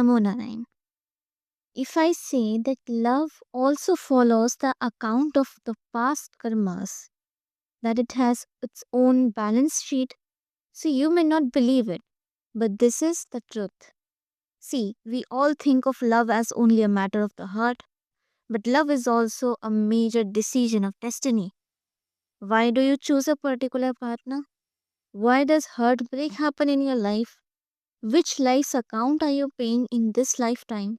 Namo Narayan. If I say that love also follows the account of the past karmas, that it has its own balance sheet, so you may not believe it, but this is the truth. See, we all think of love as only a matter of the heart, but love is also a major decision of destiny. Why do you choose a particular partner? Why does heartbreak happen in your life? Which life's account are you paying in this lifetime?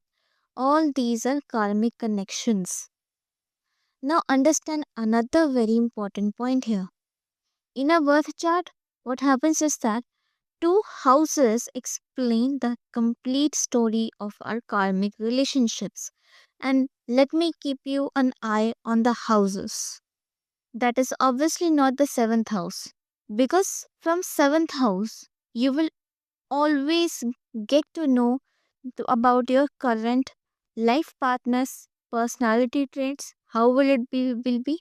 All these are karmic connections. Now understand another very important point here. In a birth chart, what happens is that two houses explain the complete story of our karmic relationships. And let me keep you an eye on the houses. That is obviously not the seventh house. Because from seventh house, you will always get to know about your current life partner's personality traits. How will be?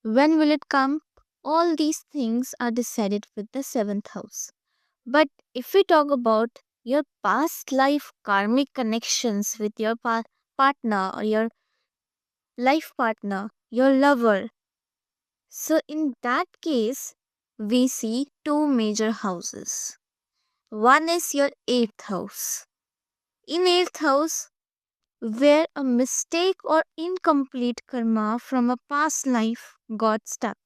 When will it come? All these things are decided with the seventh house. But if we talk about your past life karmic connections with your partner or your life partner, your lover, so in that case, we see two major houses. One is your eighth house. In eighth house, where a mistake or incomplete karma from a past life got stuck.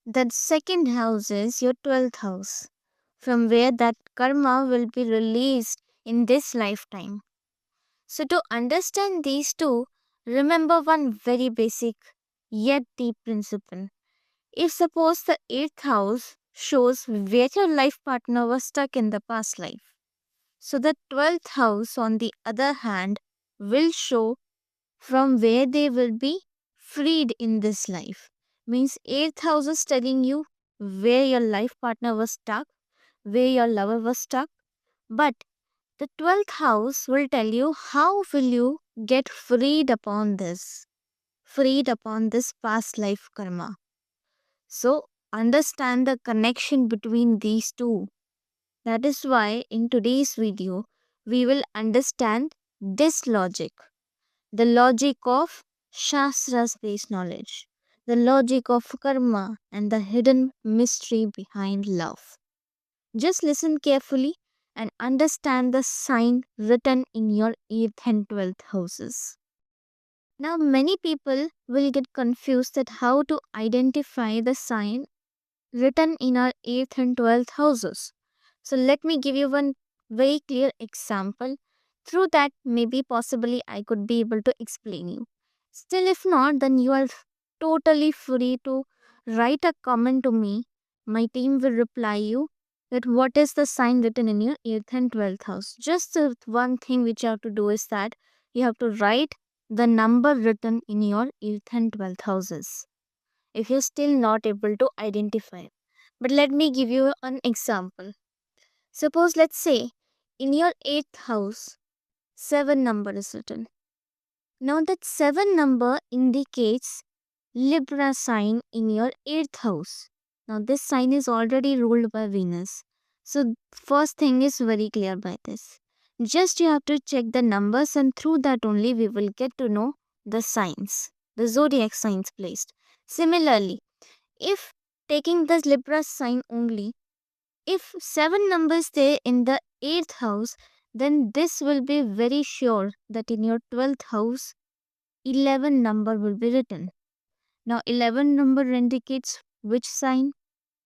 The second house is your 12th house, from where that karma will be released in this lifetime. So, to understand these two, remember one very basic yet deep principle. If suppose the 8th house shows where your life partner was stuck in the past life, so the 12th house, on the other hand, will show from where they will be freed in this life. Means 8th house is telling you where your life partner was stuck, where your lover was stuck. But the 12th house will tell you how will you get freed upon this past life karma. So understand the connection between these two. That is why in today's video we will understand this logic. The logic of Shastra's based knowledge, the logic of karma, and the hidden mystery behind love. Just listen carefully and understand the sign written in your 8th and 12th houses. Now, many people will get confused at how to identify the sign written in our 8th and 12th houses. So, let me give you one very clear example. Through that, maybe possibly I could be able to explain you. Still, if not, then you are totally free to write a comment to me. My team will reply you that what is the sign written in your 8th and 12th house. Just the one thing which you have to do is that you have to write the number written in your 8th and 12th houses if you're still not able to identify. But let me give you an example. Suppose, let's say, in your 8th house, 7 number is written. Now, that 7 number indicates Libra sign in your 8th house. Now, this sign is already ruled by Venus. So, first thing is very clear by this. Just you have to check the numbers, and through that only we will get to know the signs, the zodiac signs placed. Similarly, if taking the Libra sign only, if 7 numbers there in the 8th house, then this will be very sure that in your 12th house, 11 number will be written. Now, 11 number indicates which sign?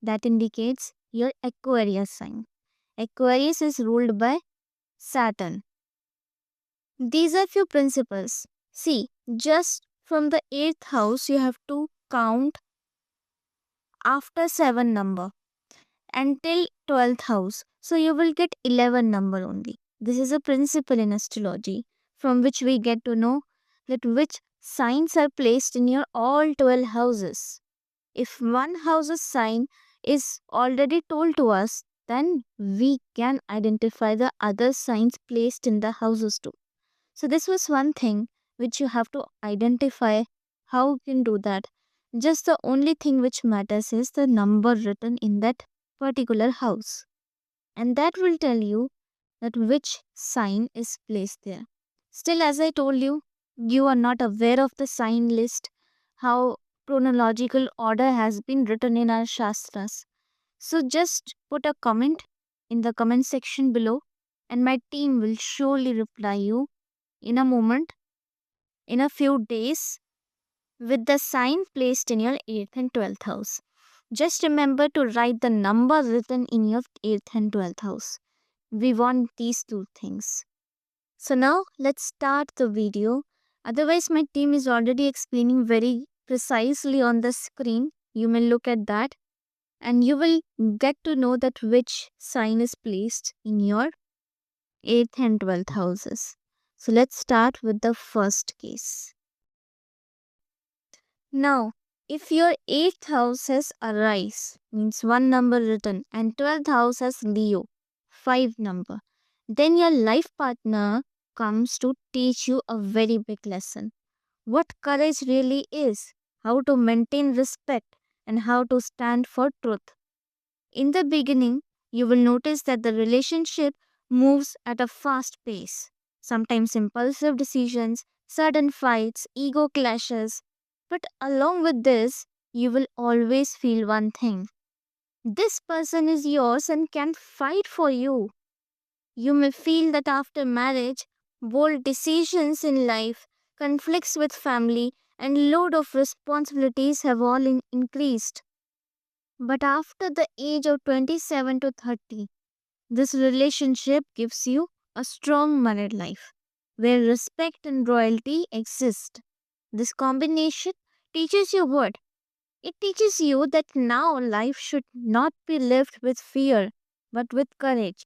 That indicates your Aquarius sign. Aquarius is ruled by Saturn. These are few principles. See, just from the 8th house, you have to count after 7 number until 12th house. So you will get 11 number only. This is a principle in astrology from which we get to know that which signs are placed in your all 12 houses. If one house's sign is already told to us, then we can identify the other signs placed in the houses too. So this was one thing which you have to identify. How you can do that? Just the only thing which matters is the number written in that particular house. And that will tell you that which sign is placed there. Still, as I told you, you are not aware of the sign list, how chronological order has been written in our Shastras. So just put a comment in the comment section below, and my team will surely reply you in a moment, in a few days, with the sign placed in your 8th and 12th house. Just remember to write the number written in your 8th and 12th house. We want these two things. So now let's start the video. Otherwise, my team is already explaining very precisely on the screen. You may look at that and you will get to know that which sign is placed in your 8th and 12th houses. So let's start with the first case. Now, if your 8th house has Aries, means 1 number written, and 12th house has Leo, 5 number, then your life partner comes to teach you a very big lesson. What courage really is, how to maintain respect, and how to stand for truth. In the beginning, you will notice that the relationship moves at a fast pace. Sometimes impulsive decisions, sudden fights, ego clashes. But along with this, you will always feel one thing. This person is yours and can fight for you. You may feel that after marriage, bold decisions in life, conflicts with family, and load of responsibilities have all increased. But after the age of 27 to 30, this relationship gives you a strong married life where respect and royalty exist. This combination teaches you what? It teaches you that now life should not be lived with fear but with courage,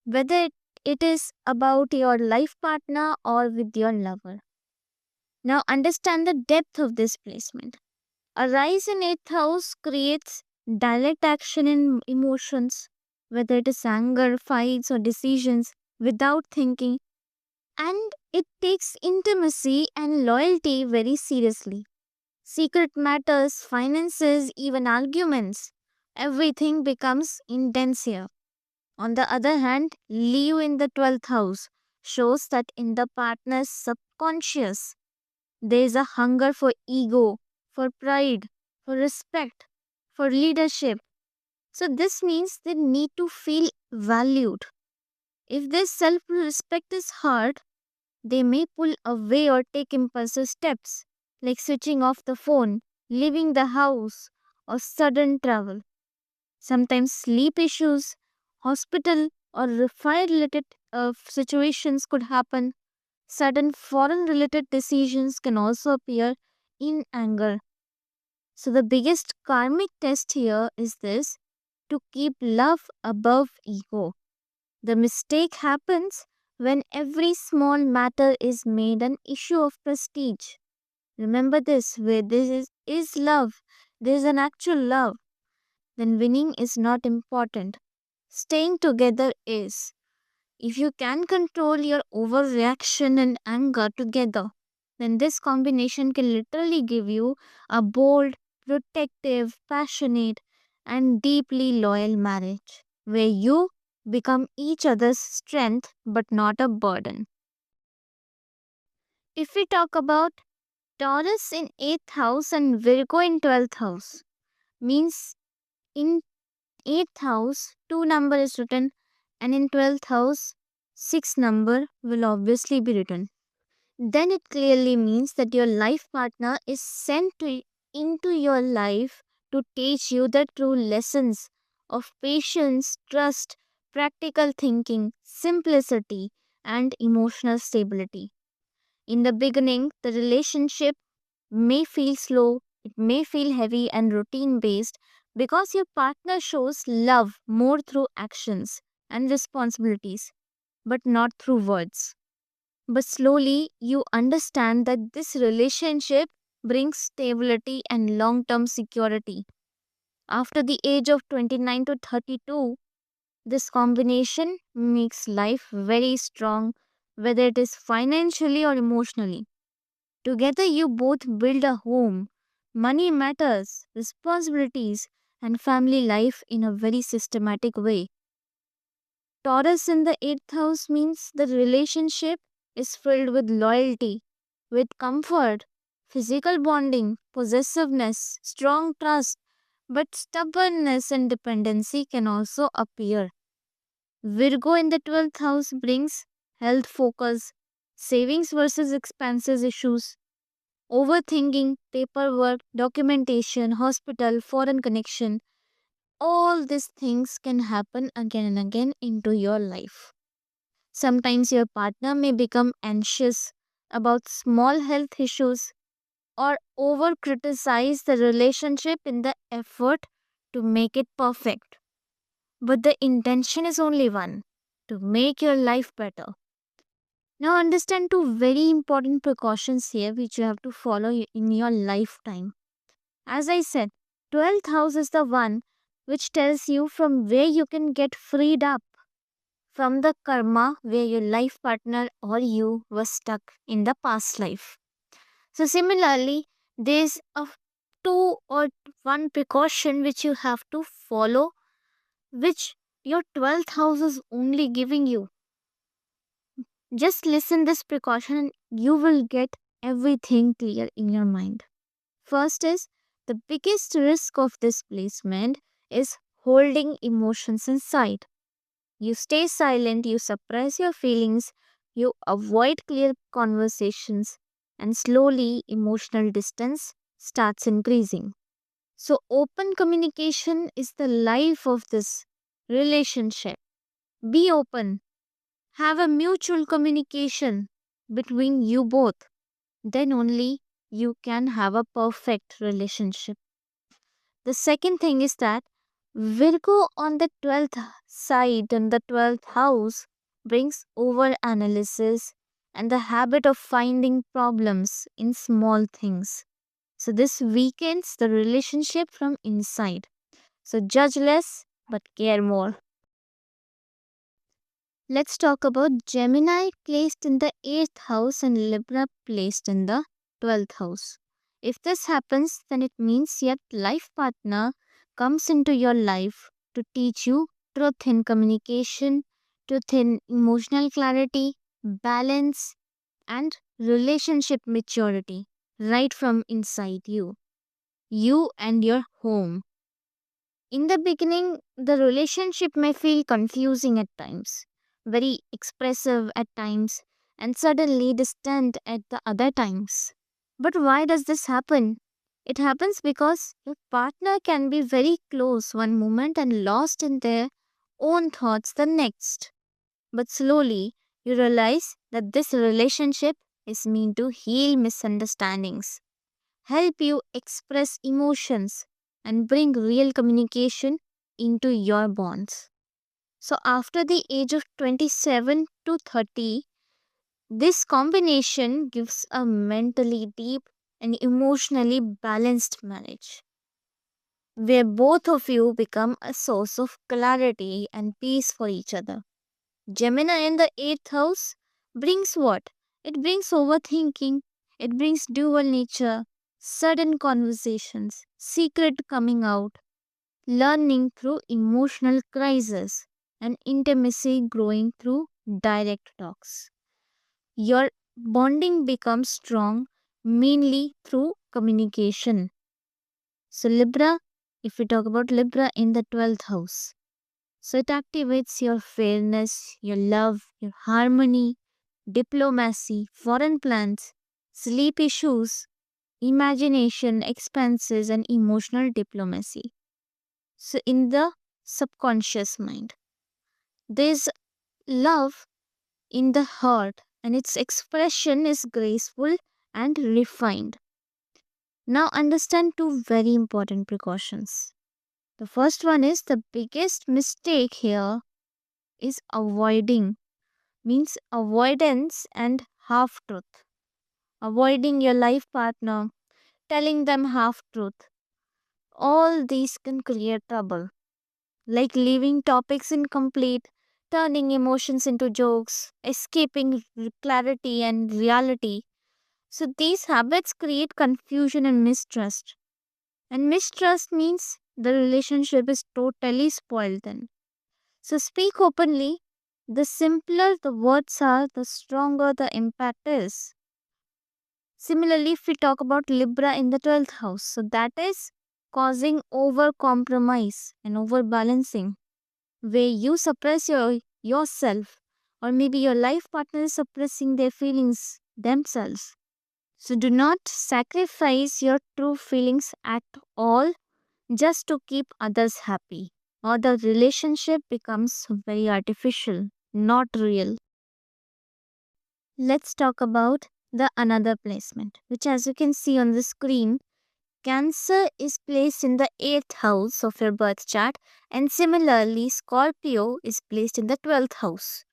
whether it is about your life partner or with your lover. Now understand the depth of this placement. A rise in 8th house creates direct action in emotions, whether it is anger, fights, or decisions without thinking, and it takes intimacy and loyalty very seriously. Secret matters, finances, even arguments, everything becomes intense here. On the other hand, Leo in the 12th house shows that in the partner's subconscious, there is a hunger for ego, for pride, for respect, for leadership. So, this means they need to feel valued. If this self respect is hard, they may pull away or take impulsive steps, like switching off the phone, leaving the house, or sudden travel. Sometimes sleep issues, hospital, or fire related situations could happen. Sudden foreign related decisions can also appear in anger. So, the biggest karmic test here is this: to keep love above ego. The mistake happens when every small matter is made an issue of prestige. Remember this: where is love, there is an actual love, then winning is not important. Staying together is. If you can control your overreaction and anger together, then this combination can literally give you a bold, protective, passionate, and deeply loyal marriage where you become each other's strength but not a burden. If we talk about Taurus in 8th house and Virgo in 12th house, means in 8th house 2 number is written, and in 12th house 6 number will obviously be written. Then it clearly means that your life partner is into your life to teach you the true lessons of patience, trust, practical thinking, simplicity, and emotional stability. In the beginning, the relationship may feel slow, it may feel heavy and routine based because your partner shows love more through actions and responsibilities, but not through words. But slowly you understand that this relationship brings stability and long term security. After the age of 29 to 32, this combination makes life very strong, whether it is financially or emotionally. Together, you both build a home. Money matters, responsibilities, and family life in a very systematic way. Taurus in the 8th house means the relationship is filled with loyalty, with comfort, physical bonding, possessiveness, strong trust, but stubbornness and dependency can also appear. Virgo in the 12th house brings health focus, savings versus expenses issues, overthinking, paperwork, documentation, hospital, foreign connection. All these things can happen again and again into your life. Sometimes your partner may become anxious about small health issues or over criticize the relationship in the effort to make it perfect. But the intention is only one, to make your life better. Now, understand two very important precautions here which you have to follow in your lifetime. As I said, 12th house is the one which tells you from where you can get freed up from the karma where your life partner or you was stuck in the past life. So, similarly, there's a two or one precaution which you have to follow, which your 12th house is only giving you. Just listen this precaution and you will get everything clear in your mind. First is the biggest risk of this placement is holding emotions inside. You stay silent, you suppress your feelings, you avoid clear conversations, and slowly emotional distance starts increasing. So, open communication is the life of this relationship. Be open, have a mutual communication between you both. Then only you can have a perfect relationship. The second thing is that Virgo on the 12th side and the 12th house brings over analysis and the habit of finding problems in small things. So, this weakens the relationship from inside. So, judge less but care more. Let's talk about Gemini placed in the 8th house and Libra placed in the 12th house. If this happens, then it means your life partner comes into your life to teach you truth in communication, truth in emotional clarity, balance, and relationship maturity right from inside you and your home. In the beginning, the relationship may feel confusing at times, very expressive at times, and suddenly distant at the other times. But why does this happen? It happens because your partner can be very close one moment and lost in their own thoughts the next. But slowly, you realize that this relationship is meant to heal misunderstandings, help you express emotions, and bring real communication into your bonds. So, after the age of 27 to 30, this combination gives a mentally deep and emotionally balanced marriage where both of you become a source of clarity and peace for each other. Gemini in the 8th house brings what? It brings overthinking, it brings dual nature, sudden conversations, secret coming out, learning through emotional crisis, and intimacy growing through direct talks. Your bonding becomes strong mainly through communication. So, Libra, if we talk about Libra in the 12th house, so it activates your fairness, your love, your harmony, diplomacy, foreign plans, sleep issues, imagination, expenses, and emotional diplomacy. So, in the subconscious mind, there's love in the heart, and its expression is graceful and refined. Now, understand two very important precautions. The first one is the biggest mistake here is means avoidance and half truth. Avoiding your life partner, telling them half truth. All these can create trouble, like leaving topics incomplete, turning emotions into jokes, escaping clarity and reality. So these habits create confusion and mistrust. And mistrust means the relationship is totally spoiled then. So speak openly, The simpler the words are, the stronger the impact is. Similarly, if we talk about Libra in the 12th house, so that is causing over compromise and over balancing, where you suppress yourself, or maybe your life partner is suppressing their feelings themselves. So do not sacrifice your true feelings at all just to keep others happy, or the relationship becomes very artificial, not real. Let's talk about the another placement, which as you can see on the screen, Cancer is placed in the 8th house of your birth chart, and similarly, Scorpio is placed in the 12th house.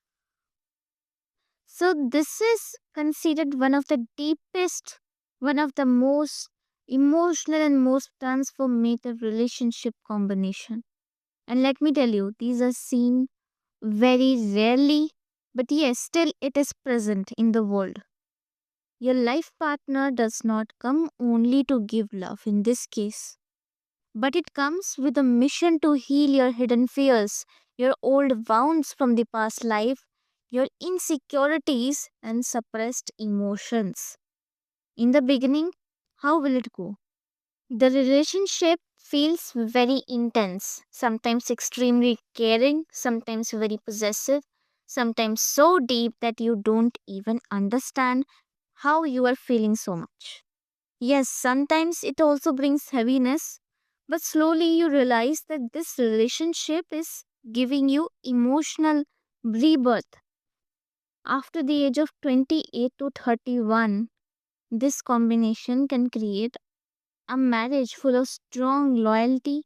So, this is considered one of the deepest, one of the most emotional and most transformative relationship combination. And let me tell you, these are seen very rarely, but yes, still it is present in the world. Your life partner does not come only to give love in this case, but it comes with a mission to heal your hidden fears, your old wounds from the past life, your insecurities and suppressed emotions. In the beginning, how will it go? The relationship feels very intense, sometimes extremely caring, sometimes very possessive, sometimes so deep that you don't even understand how you are feeling so much. Yes, sometimes it also brings heaviness, but slowly you realize that this relationship is giving you emotional rebirth. After the age of 28 to 31, this combination can create a marriage full of strong loyalty,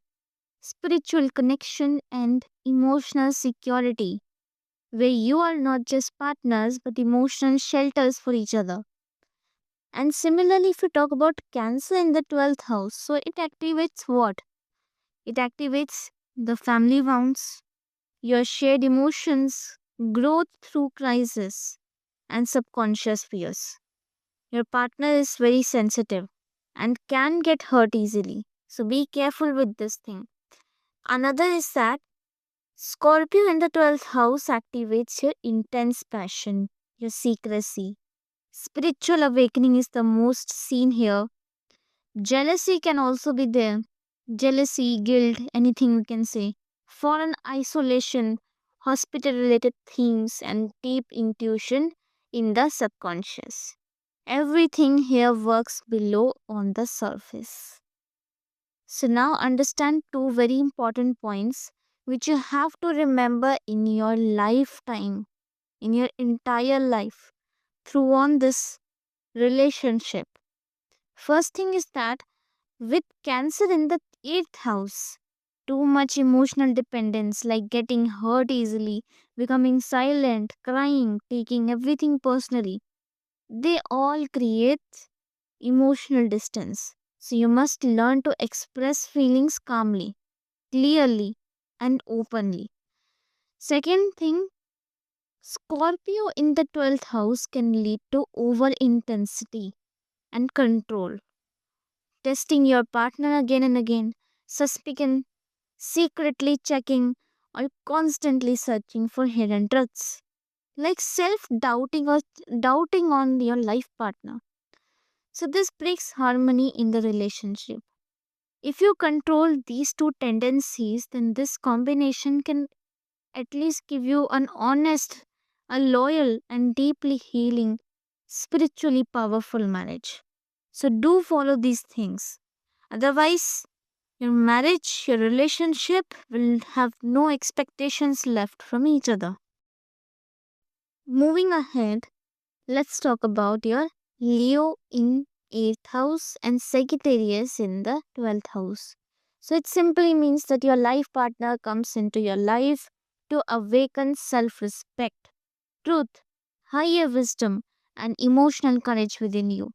spiritual connection, and emotional security, where you are not just partners but emotional shelters for each other. And similarly, if you talk about Cancer in the 12th house, so it activates what? It activates the family wounds, your shared emotions, growth through crisis, and subconscious fears. Your partner is very sensitive and can get hurt easily. So be careful with this thing. Another is that Scorpio in the 12th house activates your intense passion, your secrecy. Spiritual awakening is the most seen here. Jealousy can also be there. Jealousy, guilt, anything we can say. Foreign isolation, hospital related themes, and deep intuition in the subconscious. Everything here works below on the surface. So, now understand two very important points which you have to remember in your lifetime, in your entire life, through on this relationship. First thing is that with Cancer in the 8th house, too much emotional dependence, like getting hurt easily, becoming silent, crying, taking everything personally, they all create emotional distance. So you must learn to express feelings calmly, clearly, and openly. Second thing, Scorpio in the 12th house can lead to over intensity and control, testing your partner again and again, suspecting, secretly checking, or constantly searching for hidden truths, like self doubting or doubting on your life partner. So, this breaks harmony in the relationship. If you control these two tendencies, then this combination can at least give you an honest, a loyal, and deeply healing, spiritually powerful marriage. So, do follow these things. Otherwise, your marriage, your relationship will have no expectations left from each other. Moving ahead, let's talk about your Leo in 8th house and Sagittarius in the 12th house. So it simply means that your life partner comes into your life to awaken self respect, truth, higher wisdom, and emotional courage within you.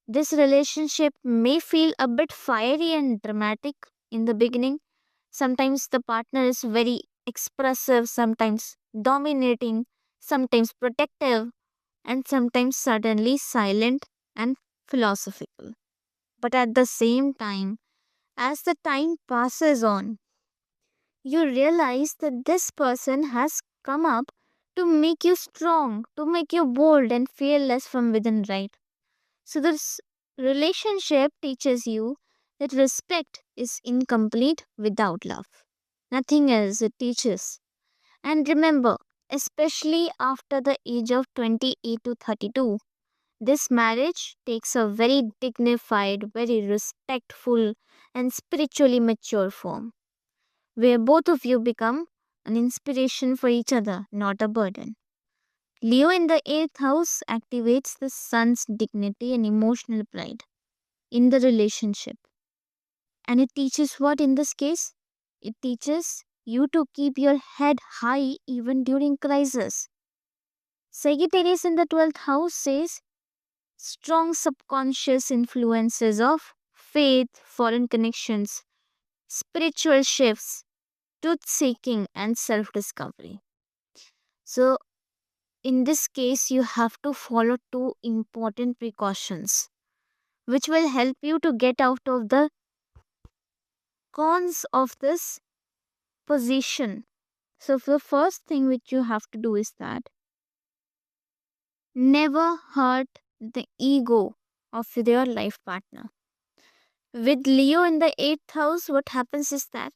This relationship may feel a bit fiery and dramatic in the beginning. Sometimes the partner is very expressive, sometimes dominating, sometimes protective, and sometimes suddenly silent and philosophical. But at the same time, as the time passes on, you realize that this person has come up to make you strong, to make you bold and fearless from within, right? So, this relationship teaches you that respect is incomplete without love. Nothing else it teaches. And remember, especially after the age of 28 to 32, this marriage takes a very dignified, very respectful, and spiritually mature form, where both of you become an inspiration for each other, not a burden. Leo in the 8th house activates the sun's dignity and emotional pride in the relationship. And it teaches what in this case? It teaches you to keep your head high even during crisis. Sagittarius in the 12th house says strong subconscious influences of faith, foreign connections, spiritual shifts, truth seeking, and self discovery. So, in this case, you have to follow two important precautions which will help you to get out of the cons of this position. So, the first thing which you have to do is that never hurt the ego of your life partner. With Leo in the 8th house, what happens is that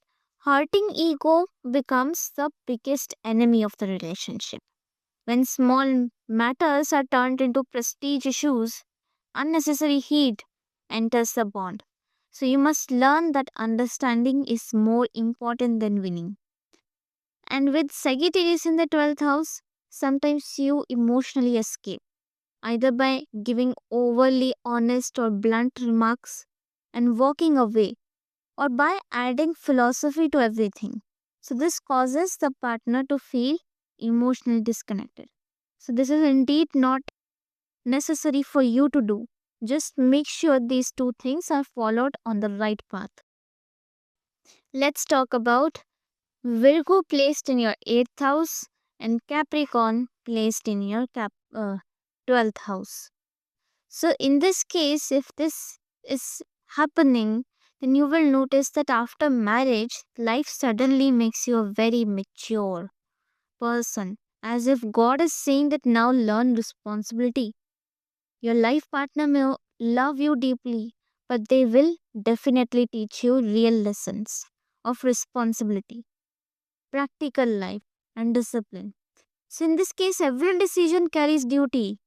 hurting ego becomes the biggest enemy of the relationship. When small matters are turned into prestige issues, unnecessary heat enters the bond. So you must learn that understanding is more important than winning. And with Sagittarius in the 12th house, sometimes you emotionally escape, either by giving overly honest or blunt remarks and walking away, or by adding philosophy to everything. So this causes the partner to feel emotionally disconnected. So this is indeed not necessary for you to do. Just make sure these two things are followed on the right path. Let's talk about Virgo placed in your 8th house and Capricorn placed in your 12th house. So, in this case, if this is happening, then you will notice that after marriage, life suddenly makes you a very mature person, as if God is saying that now learn responsibility. Your life partner may love you deeply, but they will definitely teach you real lessons of responsibility, practical life, and discipline. So, in this case, every decision carries duty,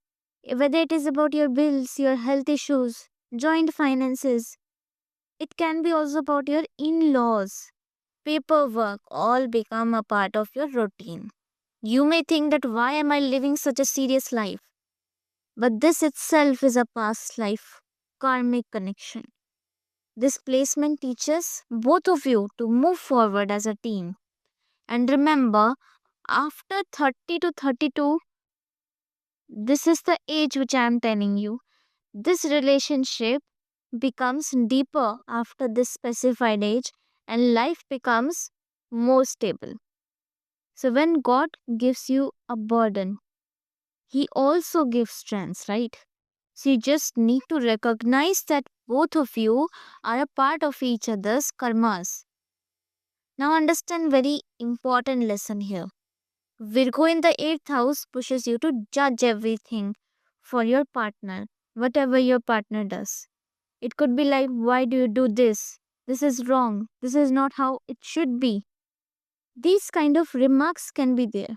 whether it is about your bills, your health issues, joint finances. It can be also about your in laws, paperwork, all become a part of your routine. You may think that why am I living such a serious life? But this itself is a past life karmic connection. This placement teaches both of you to move forward as a team. And remember, after 30 to 32, this is the age which I am telling you. This relationship becomes deeper after this specified age and life becomes more stable. So, when God gives you a burden, He also gives strength, right? So, you just need to recognize that both of you are a part of each other's karmas. Now, understand very important lesson here. Virgo in the 8th house pushes you to judge everything for your partner, whatever your partner does. It could be like, why do you do this? This is wrong. This is not how it should be. These kind of remarks can be there.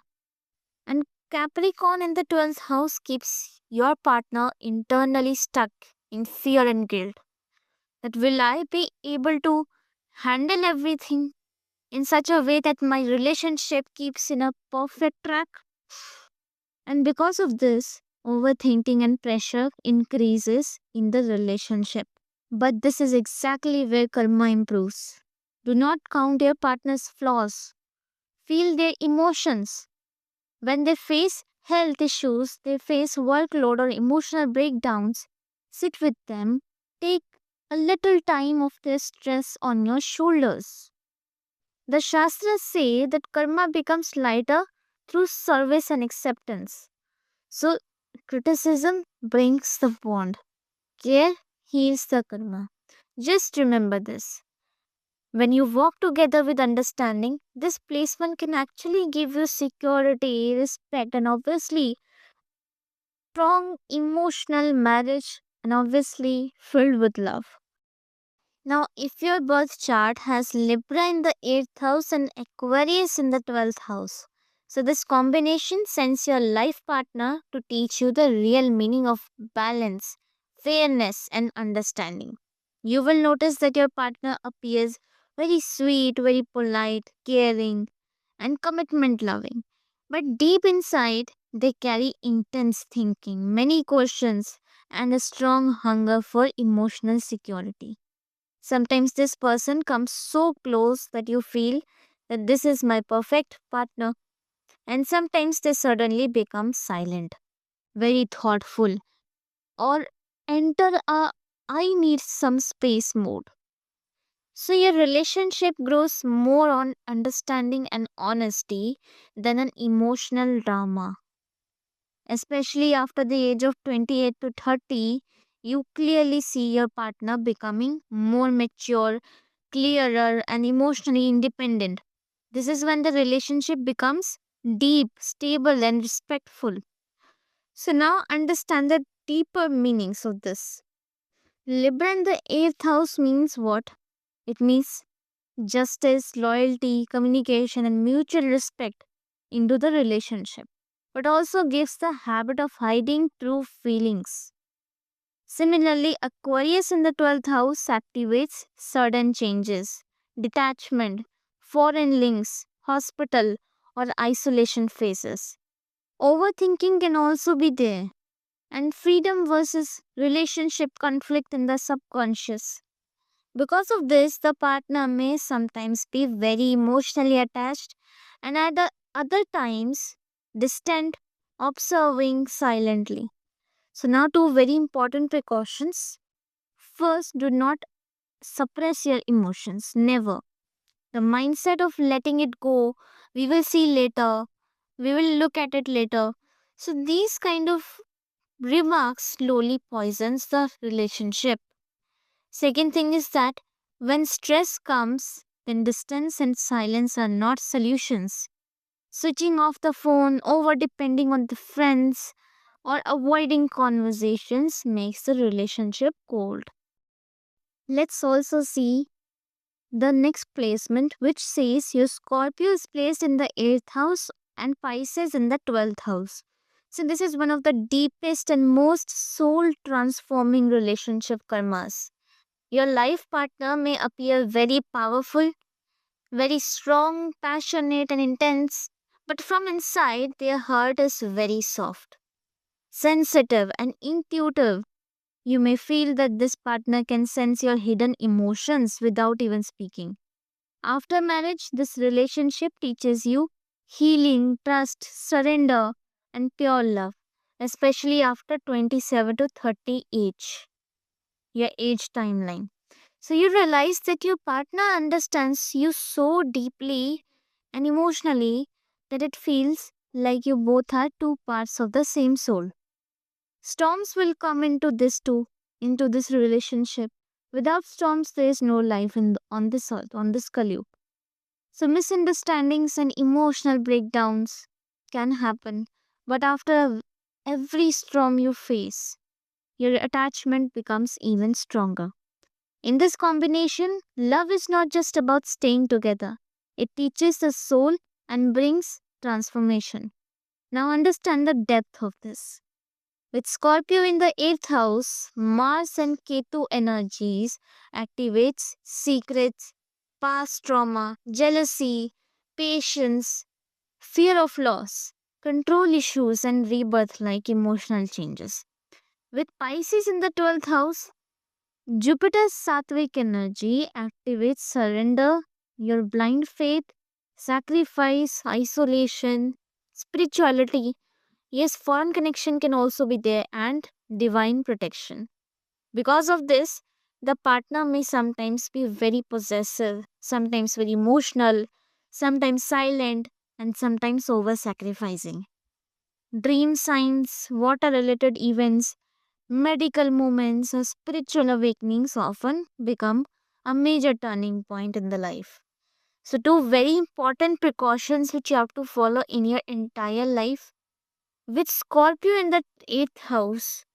And Capricorn in the 12th house keeps your partner internally stuck in fear and guilt. That will I be able to handle everything in such a way that my relationship keeps in a perfect track? And because of this, overthinking and pressure increases in the relationship. But this is exactly where karma improves. Do not count your partner's flaws. Feel their emotions. When they face health issues, they face workload or emotional breakdowns, sit with them. Take a little time of their stress on your shoulders. The Shastras say that karma becomes lighter through service and acceptance. So, criticism brings the bond. Care heals the karma. Just remember this. When you walk together with understanding, this placement can actually give you security, respect, and obviously strong emotional marriage, and obviously filled with love. Now, if your birth chart has Libra in the 8th house and Aquarius in the 12th house, so this combination sends your life partner to teach you the real meaning of balance, fairness, and understanding. You will notice that your partner appears very sweet, very polite, caring, and commitment loving. But deep inside, they carry intense thinking, many questions, and a strong hunger for emotional security. Sometimes this person comes so close that you feel that this is my perfect partner, and sometimes they suddenly become silent, very thoughtful, or enter a I need some space mode. So your relationship grows more on understanding and honesty than an emotional drama. Especially after the age of 28 to 30, you clearly see your partner becoming more mature, clearer, and emotionally independent. This is when the relationship becomes deep, stable, and respectful. So now understand the deeper meanings of this. Libra in the 8th house means what? It means justice, loyalty, communication, and mutual respect into the relationship. But also gives the habit of hiding true feelings. Similarly, Aquarius in the 12th house activates sudden changes, detachment, foreign links, hospital, or isolation phases. Overthinking can also be there, and freedom versus relationship conflict in the subconscious. Because of this, the partner may sometimes be very emotionally attached and at the other times distant, observing silently. So, now two very important precautions. First, do not suppress your emotions. Never. The mindset of letting it go, we will see later, we will look at it later. So, these kind of remarks slowly poisons the relationship. Second thing is that when stress comes, then distance and silence are not solutions. Switching off the phone, over depending on the friends, or avoiding conversations makes the relationship cold. Let's also see the next placement, which says your Scorpio is placed in the 8th house and Pisces in the 12th house. So, this is one of the deepest and most soul transforming relationship karmas. Your life partner may appear very powerful, very strong, passionate, and intense, but from inside, their heart is very soft, sensitive, and intuitive. You may feel that this partner can sense your hidden emotions without even speaking. After marriage, this relationship teaches you healing, trust, surrender, and pure love, especially after 27 to 30 age, your age timeline. So you realize that your partner understands you so deeply and emotionally that it feels like you both are two parts of the same soul. Storms will come into this too, into this relationship. Without storms, there is no life on this earth, on this Kali. So misunderstandings and emotional breakdowns can happen, but after every storm you face, your attachment becomes even stronger. In this combination, love is not just about staying together. It teaches the soul and brings transformation. Now understand the depth of this. With Scorpio in the 8th house, Mars and Ketu energies activates secrets, past trauma, jealousy, patience, fear of loss, control issues, and rebirth like emotional changes. With Pisces in the 12th house, Jupiter's sattvic energy activates surrender, your blind faith, sacrifice, isolation, spirituality. Yes, foreign connection can also be there, and divine protection. Because of this, the partner may sometimes be very possessive, sometimes very emotional, sometimes silent, and sometimes over sacrificing. Dream signs, water related events, medical moments, or spiritual awakenings often become a major turning point in the life. So, two very important precautions which you have to follow in your entire life. With Scorpio in the 8th house,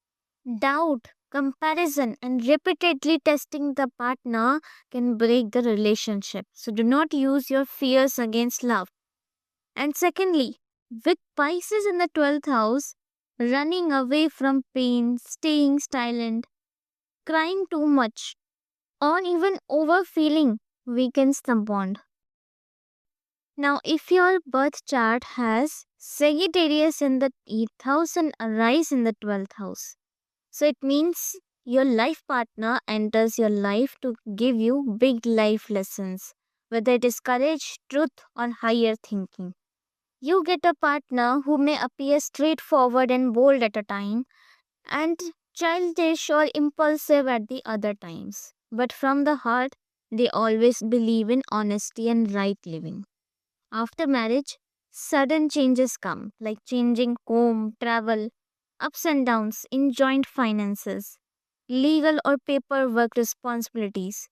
doubt, comparison, and repeatedly testing the partner can break the relationship. So, do not use your fears against love. And secondly, with Pisces in the 12th house, running away from pain, staying silent, crying too much, or even overfeeling weakens the bond. Now, if your birth chart has Sagittarius in the 8th house and Aries in the 12th house, so it means your life partner enters your life to give you big life lessons, whether it is courage, truth, or higher thinking. You get a partner who may appear straightforward and bold at a time and childish or impulsive at the other times. But from the heart, they always believe in honesty and right living. After marriage, sudden changes come, like changing home, travel, ups and downs in joint finances, legal or paperwork responsibilities.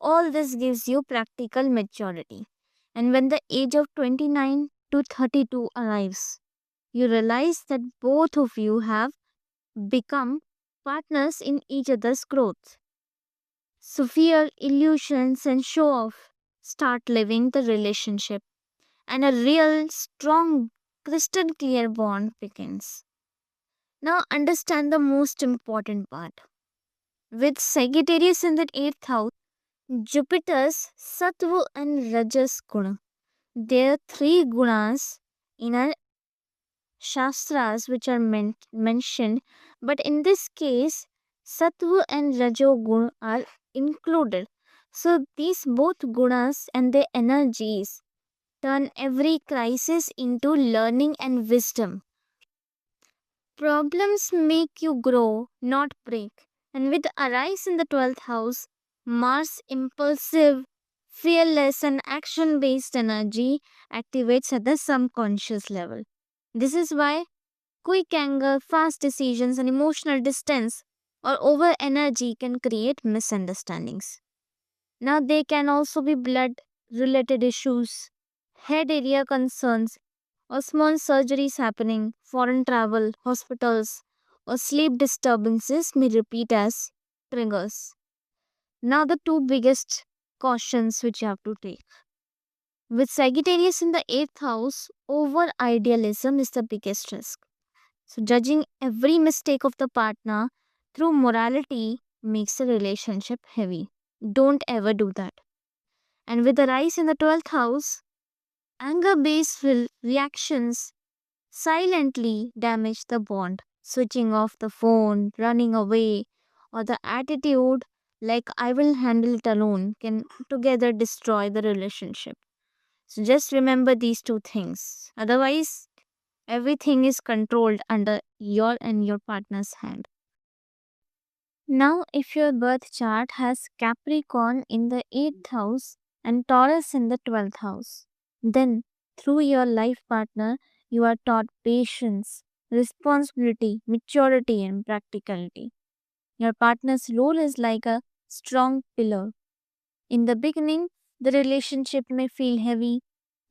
All this gives you practical maturity. And when the age of 29 to 32 arrives, you realize that both of you have become partners in each other's growth. So fear, illusions, and show off start living the relationship, and a real, strong, crystal clear bond begins. Now, understand the most important part. With Sagittarius in the 8th house, Jupiter's Sattva and Rajas Guna. There are three gunas in our Shastras which are mentioned, but in this case, Sattva and Rajoguna are included. So, these both gunas and their energies turn every crisis into learning and wisdom. Problems make you grow, not break. And with Arise in the 12th house, Mars' impulsive, fearless, and action based energy activates at the subconscious level. This is why quick anger, fast decisions, and emotional distance or over energy can create misunderstandings. Now, they can also be blood related issues, head area concerns, or small surgeries happening, foreign travel, hospitals, or sleep disturbances may repeat as triggers. Now, the two biggest cautions which you have to take. With Sagittarius in the 8th house, over idealism is the biggest risk. So, judging every mistake of the partner through morality makes the relationship heavy. Don't ever do that. And with the rise in the 12th house, anger based reactions silently damage the bond. Switching off the phone, running away, or the attitude like I will handle it alone can together destroy the relationship. So just remember these two things. Otherwise, everything is controlled under your and your partner's hand. Now, if your birth chart has Capricorn in the 8th house and Taurus in the 12th house, then through your life partner, you are taught patience, responsibility, maturity, and practicality. Your partner's role is like a strong pillar. In the beginning, the relationship may feel heavy,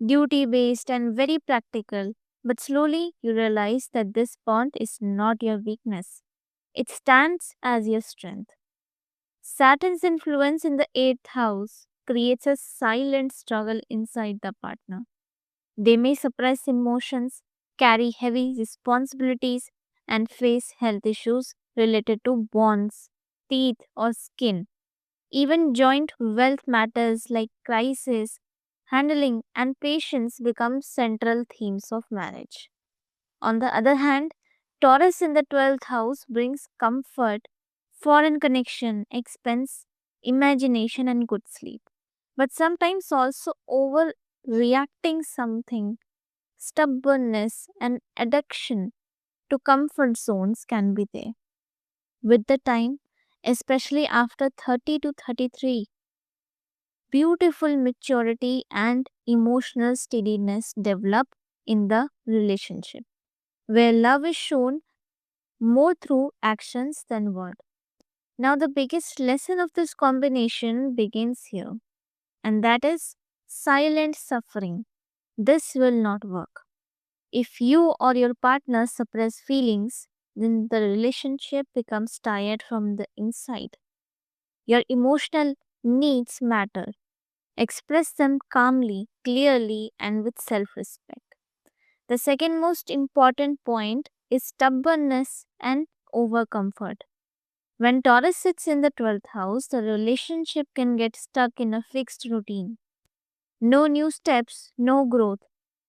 duty based, and very practical, but slowly you realize that this bond is not your weakness, it stands as your strength. Saturn's influence in the 8th house creates a silent struggle inside the partner. They may suppress emotions, carry heavy responsibilities, and face health issues related to bonds, teeth, or skin. Even joint wealth matters like crisis, handling, and patience become central themes of marriage. On the other hand, Taurus in the 12th house brings comfort, foreign connection, expense, imagination, and good sleep. But sometimes also overreacting something, stubbornness, and addiction to comfort zones can be there. With the time, especially after 30 to 33, beautiful maturity and emotional steadiness develop in the relationship, where love is shown more through actions than word. Now, the biggest lesson of this combination begins here, and that is silent suffering. This will not work. If you or your partner suppress feelings, then the relationship becomes tired from the inside. Your emotional needs matter. Express them calmly, clearly, and with self respect. The second most important point is stubbornness and overcomfort. When Taurus sits in the 12th house, the relationship can get stuck in a fixed routine. No new steps, no growth,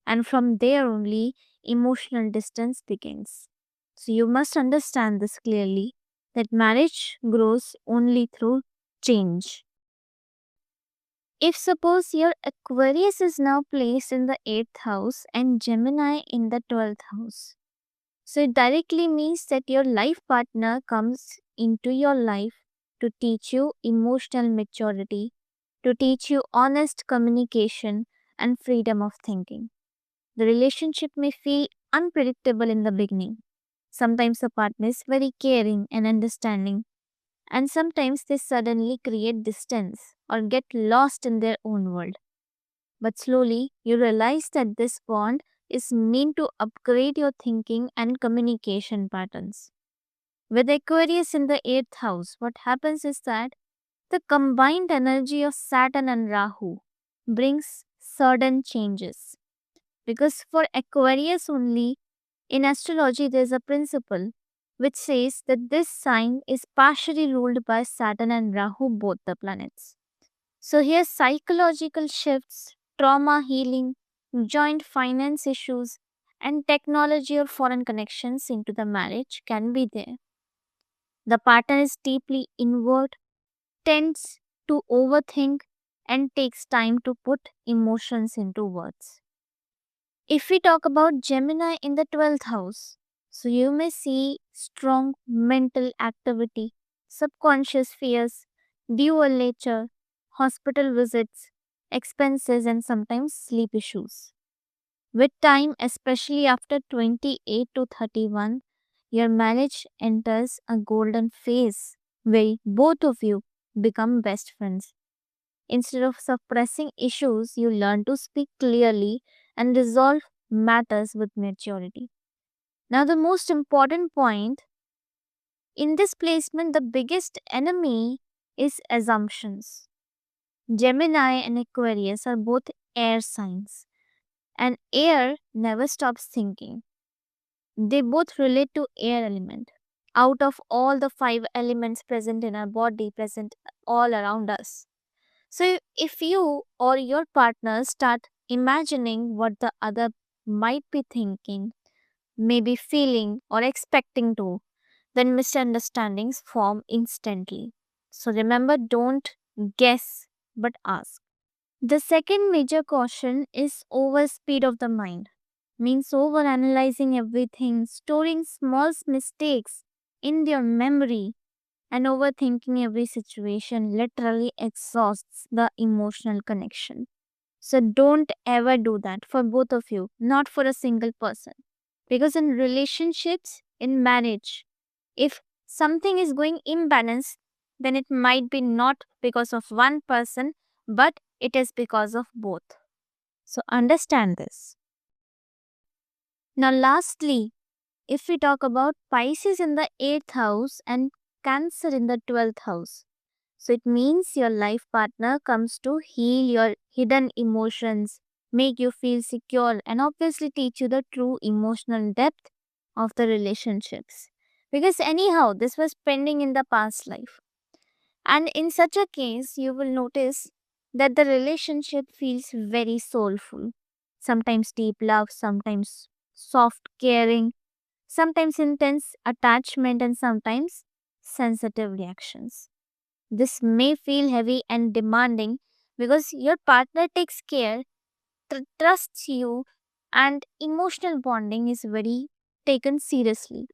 and from there only emotional distance begins. So you must understand this clearly that marriage grows only through change. If suppose your Aquarius is now placed in the 8th house and Gemini in the 12th house, so it directly means that your life partner comes into your life to teach you emotional maturity, to teach you honest communication and freedom of thinking. The relationship may feel unpredictable in the beginning. Sometimes the partner is very caring and understanding, and sometimes they suddenly create distance or get lost in their own world. But slowly you realize that this bond is meant to upgrade your thinking and communication patterns. With Aquarius in the 8th house, what happens is that the combined energy of Saturn and Rahu brings sudden changes. Because for Aquarius only, in astrology, there is a principle which says that this sign is partially ruled by Saturn and Rahu, both the planets. So, here, psychological shifts, trauma healing, joint finance issues, and technology or foreign connections into the marriage can be there. The partner is deeply inward, tends to overthink, and takes time to put emotions into words. If we talk about Gemini in the 12th house, so you may see strong mental activity, subconscious fears, dual nature, hospital visits, expenses, and sometimes sleep issues. With time, especially after 28 to 31, your marriage enters a golden phase where both of you become best friends. Instead of suppressing issues, you learn to speak clearly and resolve matters with maturity. Now, the most important point in this placement, the biggest enemy is assumptions. Gemini and Aquarius are both air signs, and air never stops thinking. They both relate to air element. Out of all the five elements present in our body, present all around us. So, if you or your partner start imagining what the other might be thinking, maybe feeling, or expecting to, then misunderstandings form instantly. So, remember, don't guess but ask. The second major caution is overspeed of the mind, means over analyzing everything, storing small mistakes in your memory, and overthinking every situation literally exhausts the emotional connection. So don't ever do that for both of you, not for a single person. Because in relationships, in marriage, if something is going imbalanced, then it might be not because of one person, but it is because of both. So understand this. Now, lastly, if we talk about Pisces in the 8th house and Cancer in the 12th house, so it means your life partner comes to heal your hidden emotions, make you feel secure, and obviously teach you the true emotional depth of the relationships. Because, anyhow, this was pending in the past life. And in such a case, you will notice that the relationship feels very soulful. Sometimes deep love, sometimes soft caring, sometimes intense attachment, and sometimes sensitive reactions. This may feel heavy and demanding because your partner takes care, trusts you, and emotional bonding is very taken seriously.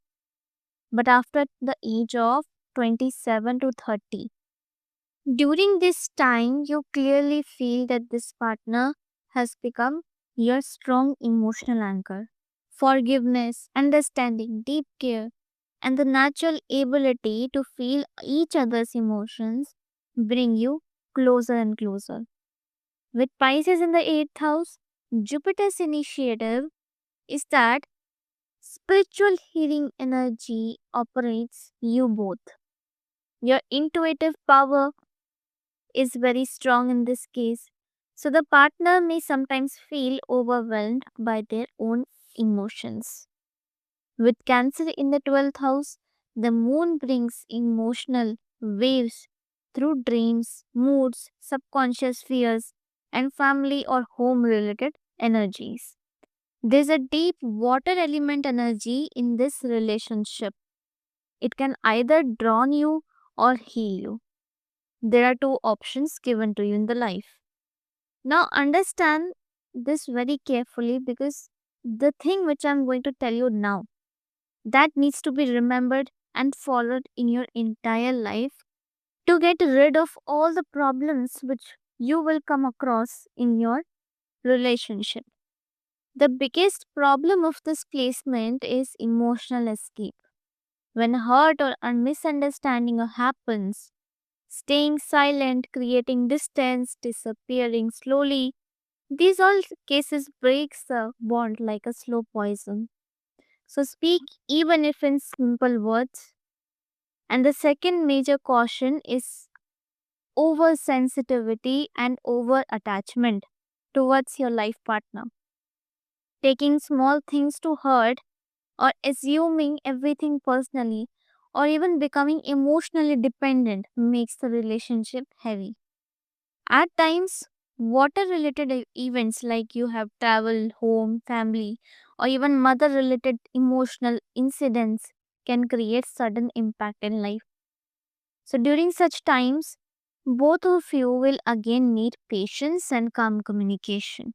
But after the age of 27 to 30, during this time, you clearly feel that this partner has become your strong emotional anchor. Forgiveness, understanding, deep care, and the natural ability to feel each other's emotions bring you closer and closer. With Pisces in the 8th house, Jupiter's initiative is that spiritual healing energy operates you both. Your intuitive power is very strong in this case. So the partner may sometimes feel overwhelmed by their own emotions. With Cancer in the 12th house, the moon brings emotional waves through dreams, moods, subconscious fears, and family or home related energies. There's a deep water element energy in this relationship. It can either drown you or heal you. There are two options given to you in the life. Now understand this very carefully, because the thing which I'm going to tell you now, that needs to be remembered and followed in your entire life to get rid of all the problems which you will come across in your relationship. The biggest problem of this placement is emotional escape. When hurt or a misunderstanding happens, staying silent, creating distance, disappearing slowly, these all cases breaks the bond like a slow poison. So speak even if in simple words. And the second major caution is oversensitivity and over attachment towards your life partner. Taking small things to hurt, or assuming everything personally, or even becoming emotionally dependent makes the relationship heavy. At times, water related events like you have travel, home, family, or even mother related emotional incidents can create sudden impact in life. So, during such times, both of you will again need patience and calm communication.